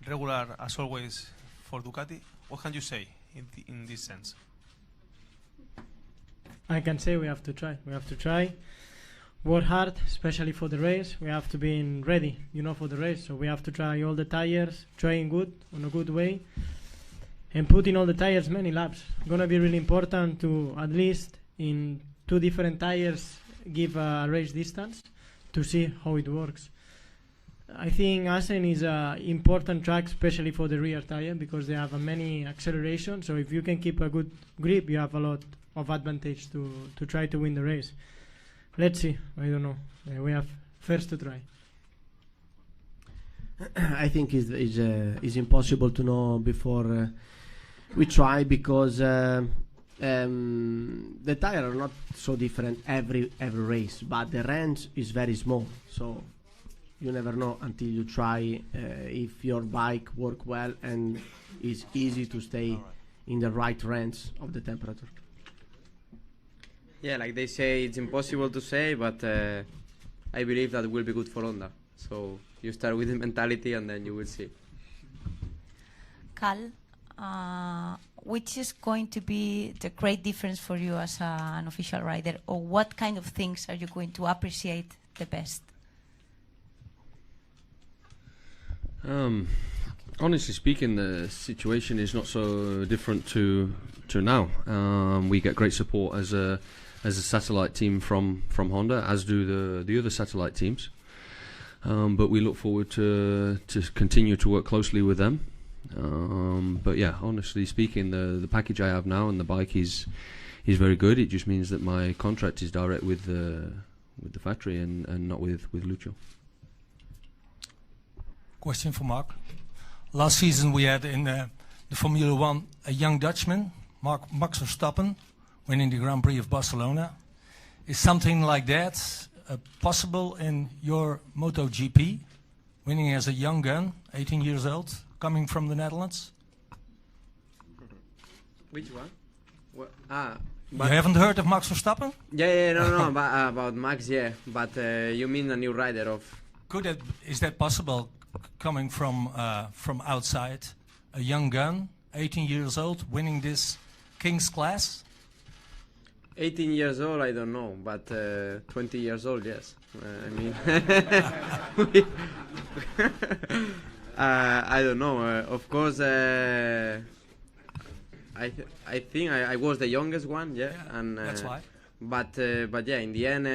regular as always for Ducati. What can you say in this sense? I can say we have to try. We have to try. Work hard, especially for the race. We have to be ready, for the race. So we have to try all the tires, trying good, on a good way, and put in all the tires many laps. It's going to be really important to, at least in 2 different tires, give a race distance to see how it works. I think Assen is an important track, especially for the rear tire, because they have many acceleration. So if you can keep a good grip, you have a lot of advantage to try to win the race. Let's see. I don't know. We have first to try. I think it's impossible to know before we try, because the tires are not so different every race, but the range is very small. So you never know until you try if your bike work well and it's easy to stay in the right range of the temperature. Yeah, like they say, it's impossible to say, but I believe that will be good for Honda. So you start with the mentality and then you will see. Cal, which is going to be the great difference for you as an official rider, or what kind of things are you going to appreciate the best? Honestly speaking, the situation is not so different to now. We get great support as a satellite team from Honda, as do the other satellite teams. But we look forward to continue to work closely with them. But yeah, honestly speaking, the package I have now and the bike is very good. It just means that my contract is direct with the factory and not with Lucio. Question for Mark. Last season we had in the Formula 1 a young Dutchman, Max Verstappen, winning the Grand Prix of Barcelona. Is something like that possible in your MotoGP? Winning as a young gun, 18 years old, coming from the Netherlands? Which one? What? You haven't heard of Max Verstappen? Yeah, no, about Max, yeah. But you mean a new rider of... Is that possible, coming from outside, a young gun, 18 years old, winning this King's class? 18 years old, I don't know, but 20 years old, yes. I mean, I don't know. Of course, I think I was the youngest one, yeah, and that's why. But yeah, in the end,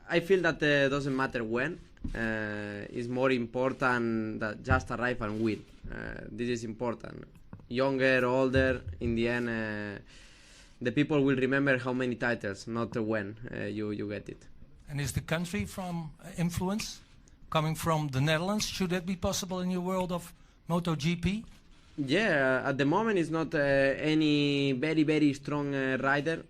I feel that doesn't matter when. It's more important that just arrive and win. This is important. Younger, older, in the end, the people will remember how many titles, not when you get it. And is the country from influence coming from the Netherlands? Should that be possible in your world of MotoGP? Yeah, at the moment it's not any very strong rider,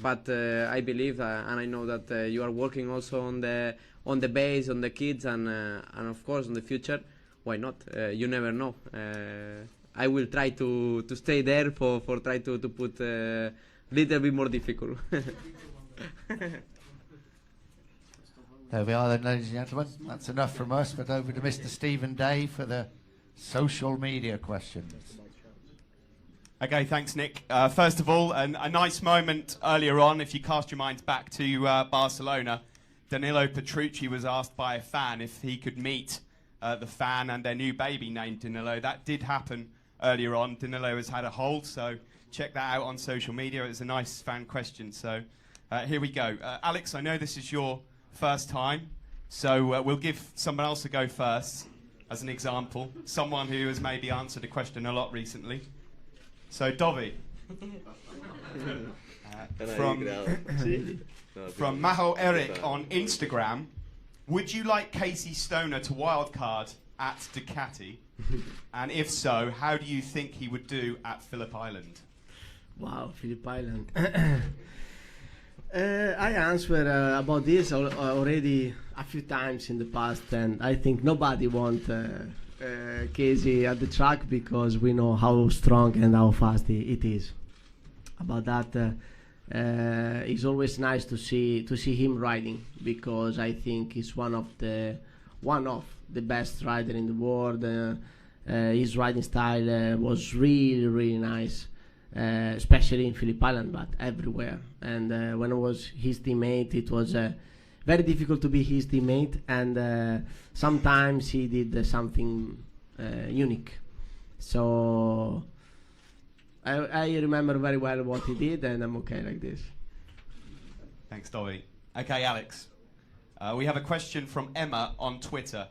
but I believe and I know that you are working also on the base, on the kids, and of course on the future. Why not? You never know. I will try to stay there for try to put a little bit more difficult. There we are then, ladies and gentlemen. That's enough from us, but over to Mr. Stephen Day for the social media questions. Okay, thanks, Nick. First of all, a nice moment earlier on, if you cast your minds back to Barcelona, Danilo Petrucci was asked by a fan if he could meet the fan and their new baby named Danilo. That did happen earlier on. Danilo has had a hold, so check that out on social media. It was a nice fan question, so here we go. Alex, I know this is your first time, so we'll give someone else a go first as an example, someone who has maybe answered a question a lot recently. So Dovi, from Maho Eric on Instagram, would you like Casey Stoner to wildcard at Ducati? And if so, how do you think he would do at Phillip Island? Wow, Phillip Island. I answered about this already a few times in the past, and I think nobody wants Casey at the track because we know how strong and how fast it is. About that, it's always nice to see him riding, because I think he's one of the one of the best rider in the world. His riding style was really, really nice, especially in Phillip Island, but everywhere. And when I was his teammate, it was very difficult to be his teammate, and sometimes he did something unique. So I remember very well what he did, and I'm okay like this. Thanks, Dobby. Okay, Alex. We have a question from Emma on Twitter.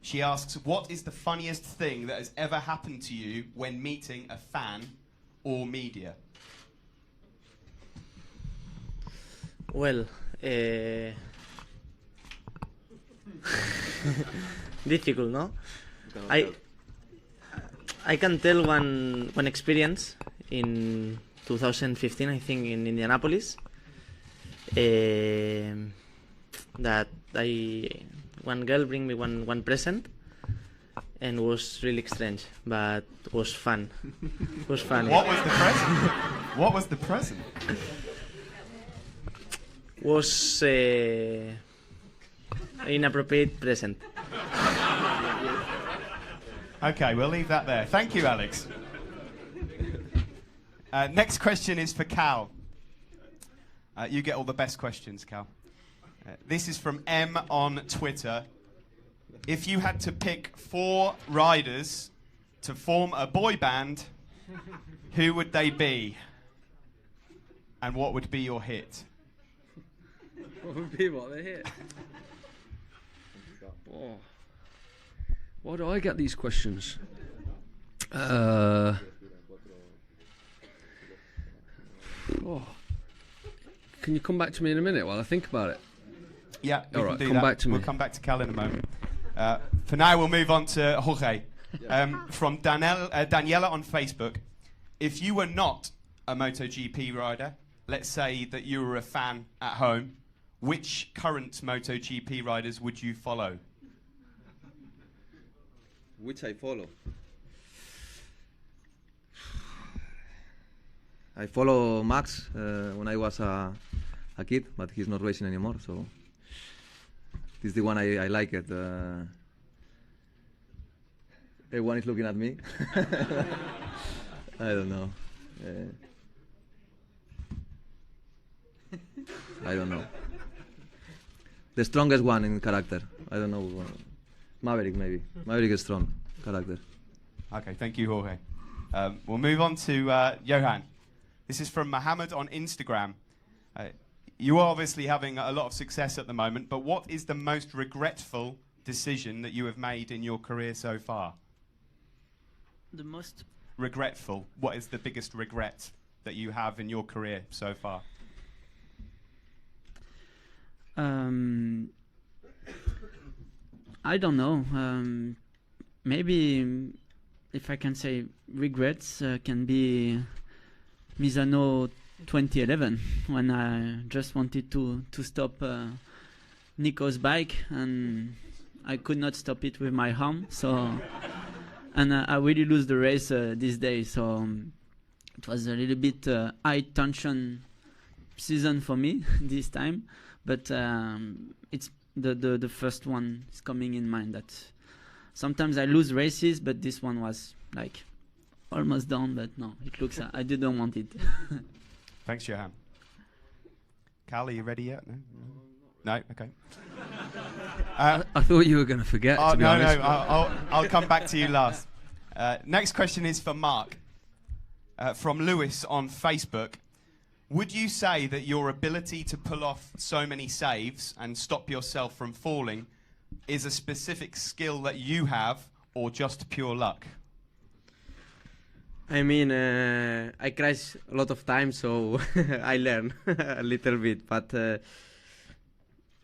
She asks, what is the funniest thing that has ever happened to you when meeting a fan or media? Well, difficult, no? I can tell one experience in 2015, I think, in Indianapolis. That one girl bring me one present, and was really strange, but was fun. Was fun. What was the present? What was the present? Was inappropriate present. Okay, we'll leave that there. Thank you, Alex. Next question is for Cal. You get all the best questions, Cal. This is from M on Twitter. If you had to pick 4 riders to form a boy band, who would they be? And what would be your hit? What would be what they hit? Oh. Why do I get these questions? Oh. Can you come back to me in a minute while I think about it? Yeah, we all can right, do come that. back to me. We'll come back to Cal in a moment. For now, we'll move on to Jorge. From Daniela on Facebook. If you were not a MotoGP rider, let's say that you were a fan at home, which current MotoGP riders would you follow? Which I follow? I follow Max when I was a kid, but he's not racing anymore, so this is the one I like it. Everyone is looking at me. I don't know. I don't know. The strongest one in character. I don't know. Maverick, maybe. Maverick is strong character. Okay, thank you, Jorge. We'll move on to Johan. This is from Mohammed on Instagram. You are obviously having a lot of success at the moment, but what is the most regretful decision that you have made in your career so far? The most regretful. What is the biggest regret that you have in your career so far? I don't know. Maybe if I can say regrets can be Misano 2011 when I just wanted to stop Nico's bike and I could not stop it with my arm. So and I really lose the race this day. So it was a little bit high tension season for me this time. But it's the first one is coming in mind that sometimes I lose races, but this one was like almost done. But no, it looks I didn't want it. Thanks, Johan. Cal, are you ready yet? No? No? Okay. I thought you were going to forget, to be honest. No, I'll come back to you last. Next question is for Mark. From Lewis on Facebook. Would you say that your ability to pull off so many saves and stop yourself from falling is a specific skill that you have or just pure luck? I mean, I crash a lot of times, so I learn a little bit. But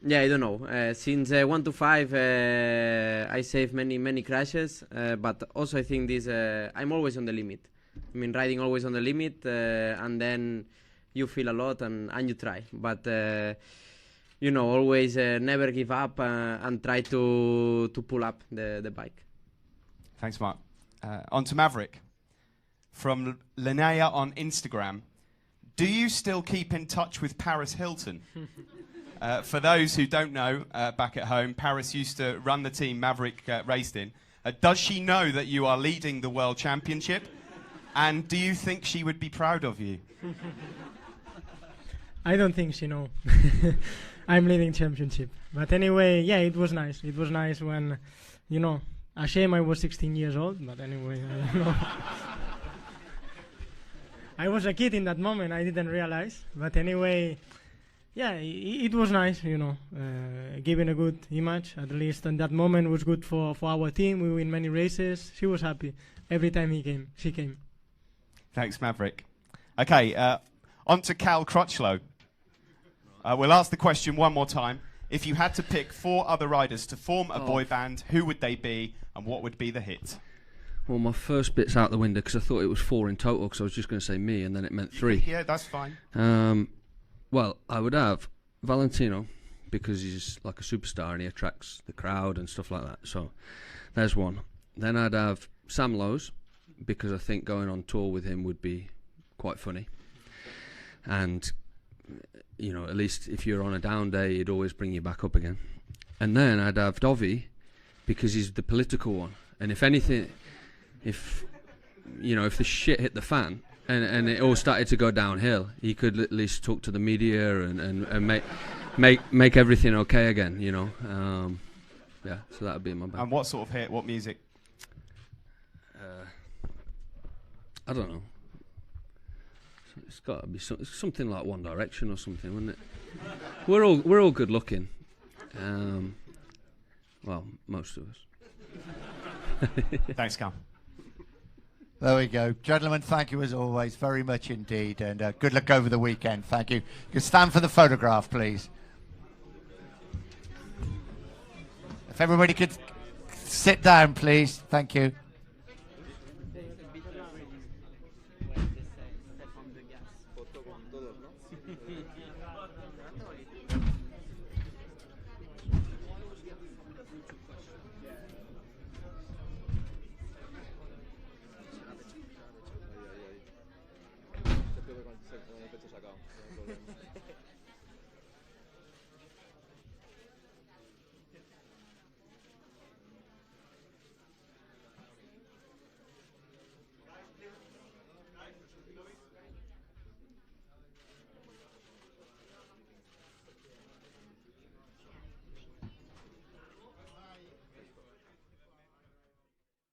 yeah, I don't know. Since 1 to 5, I save many crashes. But also, I think this I'm always on the limit. I mean, riding always on the limit, and then you feel a lot and you try. But you know, always never give up and try to pull up the bike. Thanks, Mark. On to Maverick. From Linnea on Instagram. Do you still keep in touch with Paris Hilton? For those who don't know, back at home, Paris used to run the team Maverick raced in. Does she know that you are leading the World Championship? And do you think she would be proud of you? I don't think she know. I'm leading championship. But anyway, yeah, it was nice. It was nice when, you know, a shame I was 16 years old, but anyway, you know. I was a kid in that moment, I didn't realize. But anyway, yeah, it was nice, you know, giving a good image. At least in that moment was good for our team. We win many races. She was happy every time she came. Thanks, Maverick. Okay, on to Cal Crutchlow. We'll ask the question one more time. If you had to pick 4 other riders to form a boy band, who would they be and what would be the hit? Well, my first bit's out the window because I thought it was 4 in total because I was just going to say me and then it meant 3. Yeah, that's fine. Well, I would have Valentino because he's like a superstar and he attracts the crowd and stuff like that. So there's one. Then I'd have Sam Lowes because I think going on tour with him would be quite funny. And, you know, at least if you're on a down day, he'd always bring you back up again. And then I'd have Dovi because he's the political one. And if anything, if the shit hit the fan and it all started to go downhill, he could at least talk to the media and make everything okay again, you know. Yeah, so that would be my band. And what sort of hit? What music? I don't know. It's got to be something like One Direction or something, wouldn't it? We're all good looking. Well, most of us. Thanks, Cal. There we go. Gentlemen, thank you as always very much indeed, and good luck over the weekend. Thank you. You can stand for the photograph, please. If everybody could sit down, please. Thank you. Pecho sacado, no hay problema.